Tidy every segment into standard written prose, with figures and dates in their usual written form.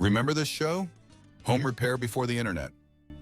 Remember this show? Home repair before the internet.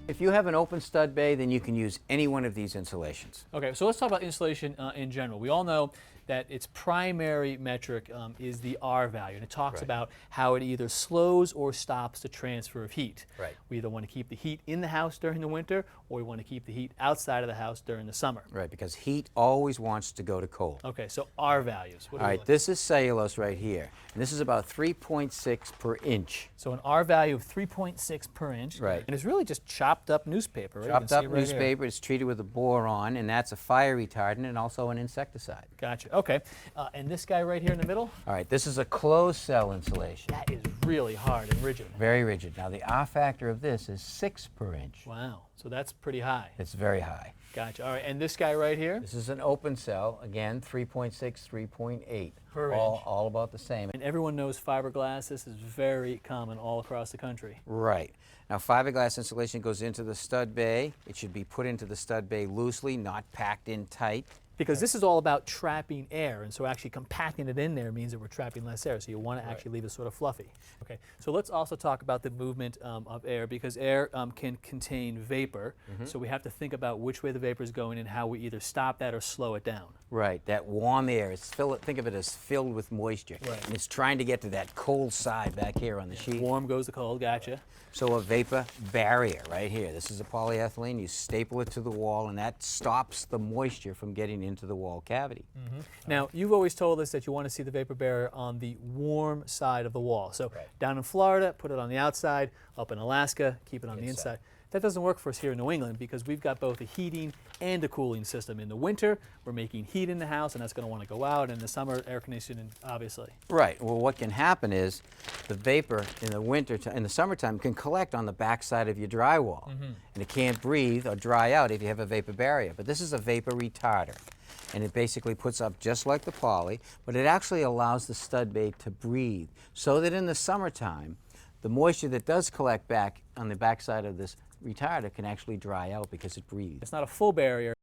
If you have an open stud bay, then you can use any one of these insulations. Okay, so let's talk about insulation in general. We all know that its primary metric is the R value, and it talks about how it either slows or stops the transfer of heat. Right. We either want to keep the heat in the house during the winter, or we want to keep the heat outside of the house during the summer. Right, because heat always wants to go to cold. Okay, so R values. What All right, this is cellulose right here, and this is about 3.6 per inch. So an R value of 3.6 per inch. Right. And it's really just chopped up newspaper, right? You can Chopped see up it right here. newspaper, it's treated with a boron, and that's a fire retardant and also an insecticide. Gotcha. Okay. And this guy right here in the middle, All right, this is a closed cell insulation. that is really hard and rigid. Very rigid. Now the R factor of this is 6 per inch. Wow. So that's pretty high. It's very high. Gotcha. All right. And this guy right here? This is an open cell, again, 3.6, 3.8. Per all, inch. all about the same. And everyone knows fiberglass. This is very common all across the country. Right. Now fiberglass insulation goes into the stud bay. It should be put into the stud bay loosely, not packed in tight. Because this is all about trapping air, and so actually compacting it in there means that we're trapping less air, so you want to actually leave it sort of fluffy. Okay, so let's also talk about the movement of air, because air can contain vapor, so we have to think about which way the vapor is going and how we either stop that or slow it down. Right, that warm air, think of it as filled with moisture. Right. And it's trying to get to that cold side back here on the sheet. Warm goes the cold, gotcha. So a vapor barrier right here. This is a polyethylene. You staple it to the wall, and that stops the moisture from getting into the wall cavity. Now, you've always told us that you want to see the vapor barrier on the warm side of the wall. So down in Florida, put it on the outside. Up in Alaska, keep it on the inside. That doesn't work for us here in New England because we've got both a heating and a cooling system. In the winter, we're making heat in the house, and that's going to want to go out. In the summer, air conditioning, obviously. Right. Well, what can happen is the vapor in the in the summertime can collect on the backside of your drywall, and it can't breathe or dry out if you have a vapor barrier. But this is a vapor retarder, and it basically puts up just like the poly, but it actually allows the stud bay to breathe, so that in the summertime, the moisture that does collect back on the backside of this retarder can actually dry out because it breathes. It's not a full barrier.